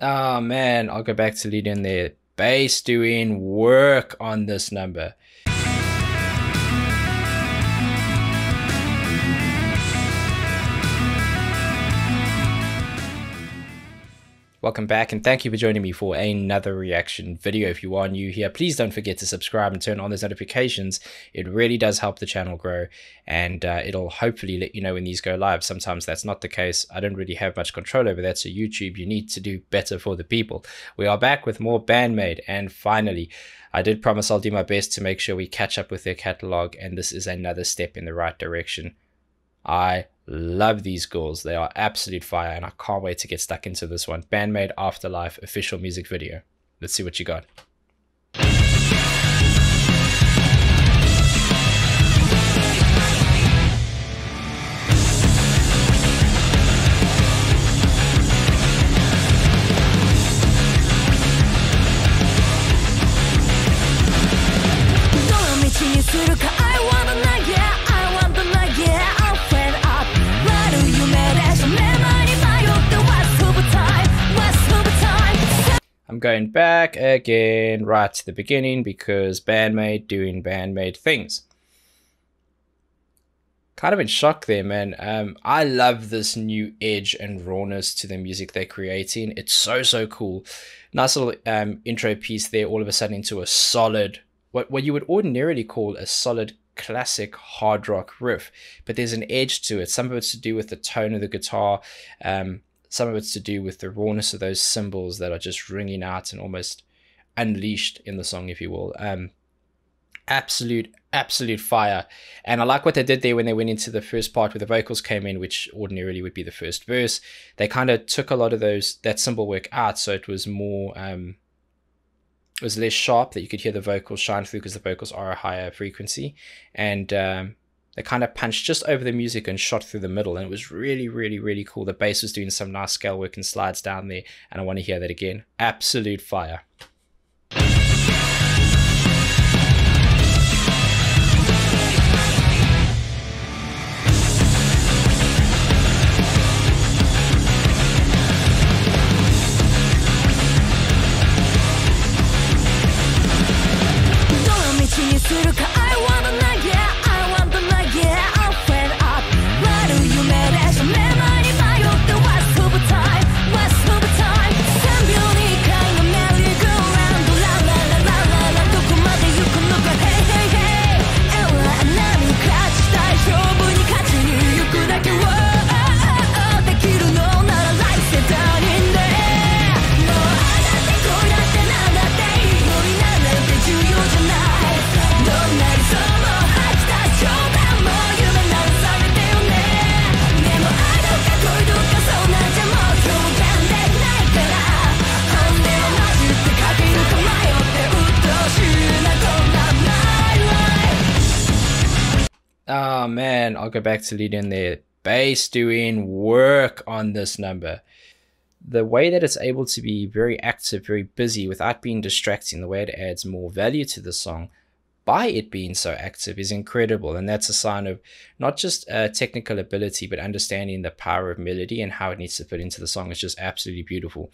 Oh man, I'll go back to leading there. Bass doing work on this number. Welcome back, and thank you for joining me for another reaction video. If you are new here, please don't forget to subscribe and turn on those notifications. It really does help the channel grow, and it'll hopefully let you know when these go live. Sometimes that's not the case. I don't really have much control over that, so YouTube, you need to do better for the people. We are back with more Band-Maid, and finally, I did promise I'll do my best to make sure we catch up with their catalog, and this is another step in the right direction. I love these girls. They are absolute fire, and I can't wait to get stuck into this one. Band-Maid Afterlife official music video. Let's see what you got. I'm going back again right to the beginning because Band-Maid doing Band-Maid things. Kind of in shock there, man. I love this new edge and rawness to the music they're creating. It's so cool. Nice little intro piece there, all of a sudden into a solid, what you would ordinarily call a solid classic hard rock riff, but there's an edge to it. Some of it's to do with the tone of the guitar, some of it's to do with the rawness of those cymbals that are just ringing out and almost unleashed in the song, if you will. Absolute fire. And I like what they did there when they went into the first part where the vocals came in, which ordinarily would be the first verse. They kind of took a lot of that cymbal work out, so it was more it was less sharp, that you could hear the vocals shine through because the vocals are a higher frequency, and they kind of punched just over the music and shot through the middle, and it was really cool. The bass was doing some nice scale work and slides down there, and I want to hear that again. Absolute fire. Oh man, I'll go back to leading there. Bass doing work on this number. The way that it's able to be very active, very busy without being distracting, the way it adds more value to the song by it being so active is incredible. And that's a sign of not just technical ability, but understanding the power of melody and how it needs to fit into the song. It's just absolutely beautiful.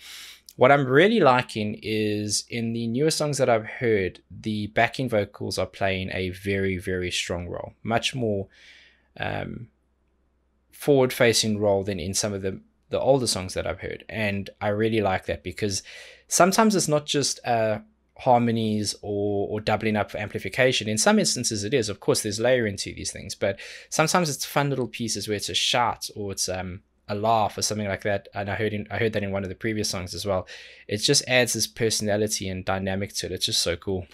What I'm really liking is in the newer songs that I've heard, the backing vocals are playing a very strong role, much more forward-facing role than in some of the older songs that I've heard. And I really like that, because sometimes it's not just harmonies or doubling up for amplification. In some instances it is. Of course, there's layering to these things, but sometimes it's fun little pieces where it's a shout or it's a laugh or something like that. And I heard that in one of the previous songs as well. It just adds this personality and dynamic to it. It's just so cool.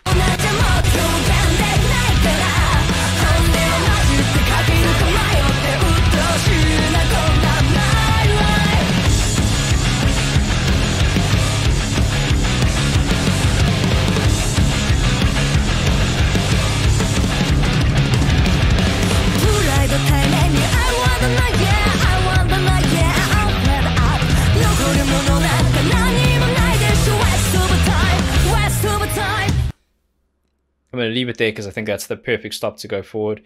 I'm going to leave it there because I think that's the perfect stop to go forward.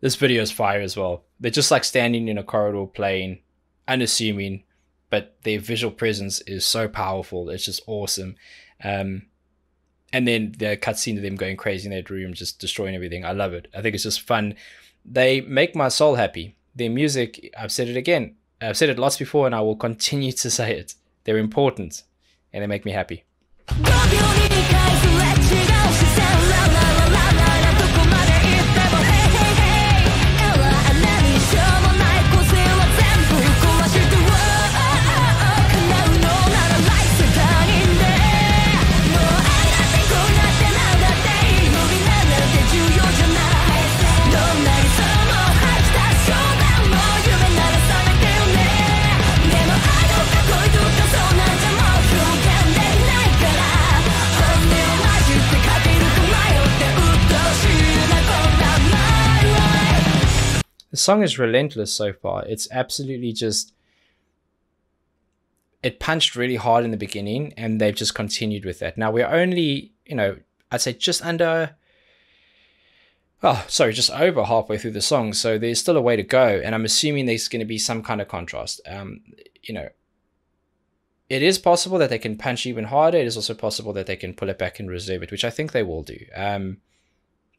This video is fire as well. They're just like standing in a corridor playing, unassuming, but their visual presence is so powerful. It's just awesome. And then the cutscene of them going crazy in that room, just destroying everything. I love it. I think it's just fun. They make my soul happy. Their music, I've said it again. I've said it lots before, and I will continue to say it. They're important, and they make me happy. The song is relentless so far. It's absolutely just, it punched really hard in the beginning, and they've just continued with that. Now we're only, I'd say just over halfway through the song, so there's still a way to go, and I'm assuming there's going to be some kind of contrast. It is possible that they can punch even harder. It is also possible that they can pull it back and reserve it, which I think they will do.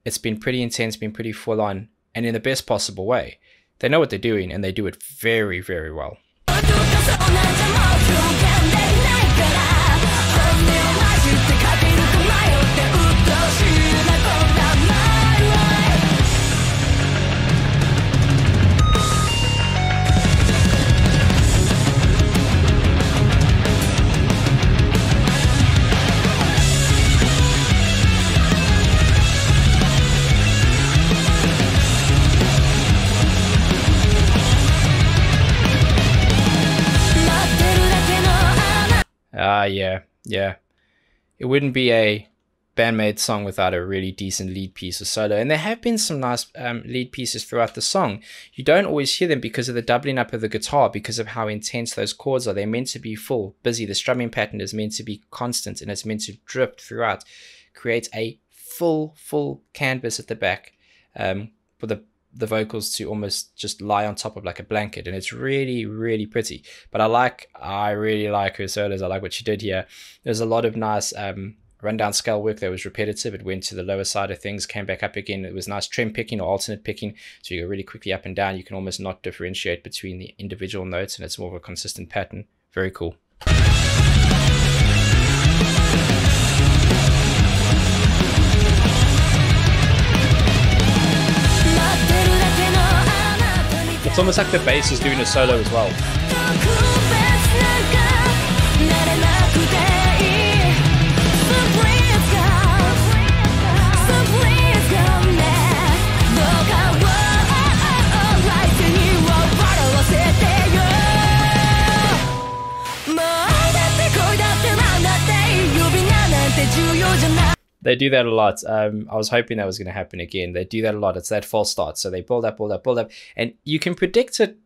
It's been pretty intense, been pretty full on, and in the best possible way. They know what they're doing, and they do it very, very well. Yeah. It wouldn't be a Band-Maid song without a really decent lead piece or solo. And there have been some nice lead pieces throughout the song. You don't always hear them because of the doubling up of the guitar, because of how intense those chords are. They're meant to be full, busy. The strumming pattern is meant to be constant, and it's meant to drip throughout. Create a full canvas at the back for the vocals to almost just lie on top of like a blanket, and it's really, really pretty. But I really like her solos. I like what she did here. There's a lot of nice rundown scale work that was repetitive. It went to the lower side of things, came back up again. It was nice trem picking or alternate picking, so you go really quickly up and down. You can almost not differentiate between the individual notes, and it's more of a consistent pattern. Very cool. It's almost like the bass is doing a solo as well. They do that a lot. I was hoping that was going to happen again. They do that a lot. It's that false start. So they build up, and you can predict it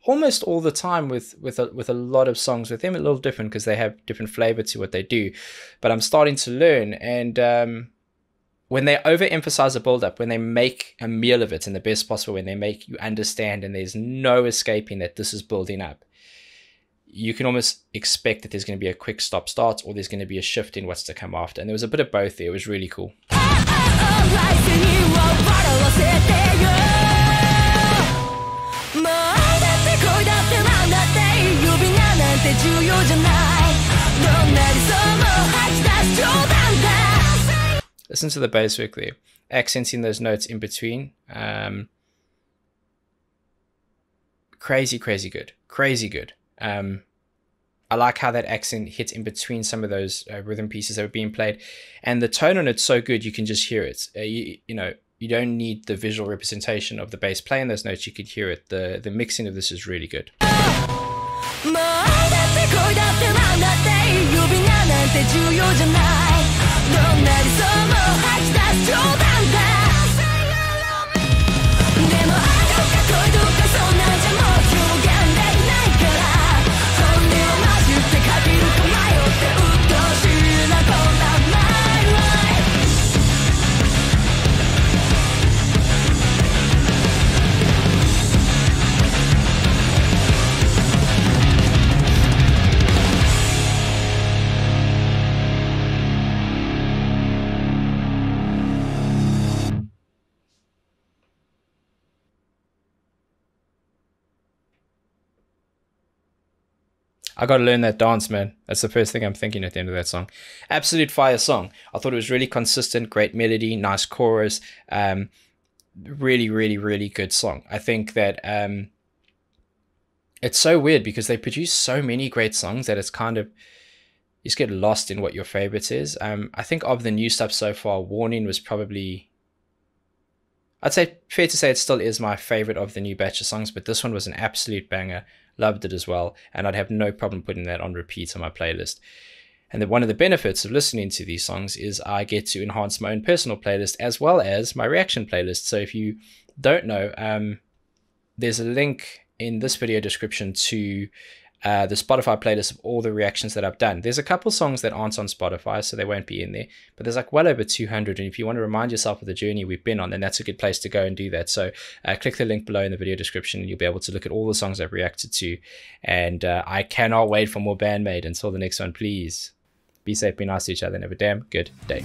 almost all the time with a lot of songs. With them, a little different because they have different flavor to what they do. But I'm starting to learn, and when they overemphasize a build up, when they make a meal of it in the best possible, when they make you understand, and there's no escaping that this is building up, you can almost expect that there's going to be a quick stop-start, or there's going to be a shift in what's to come after. And there was a bit of both there. It was really cool. Listen to the bass work there. Accenting those notes in between. Crazy good. Crazy good. I like how that accent hits in between some of those rhythm pieces that were being played, and the tone on it's so good you can just hear it. You don't need the visual representation of the bass playing those notes. You could hear it. The mixing of this is really good. I gotta learn that dance, man. That's the first thing I'm thinking at the end of that song. Absolute fire song. I thought it was really consistent, great melody, nice chorus. Really, really, really good song. I think that it's so weird because they produce so many great songs that it's kind of, you just get lost in what your favorites is. I think of the new stuff so far, Warning was probably, I'd say fair to say it still is my favorite of the new batch of songs, but this one was an absolute banger. Loved it as well, and I'd have no problem putting that on repeat on my playlist. And one of the benefits of listening to these songs is I get to enhance my own personal playlist as well as my reaction playlist. So if you don't know, there's a link in this video description to the Spotify playlist of all the reactions that I've done. There's a couple songs that aren't on Spotify, so they won't be in there, but there's like well over 200. And if you want to remind yourself of the journey we've been on, then that's a good place to go and do that. So click the link below in the video description and you'll be able to look at all the songs I've reacted to. And I cannot wait for more Band-Maid. Until the next one, please be safe, be nice to each other, and have a damn good day.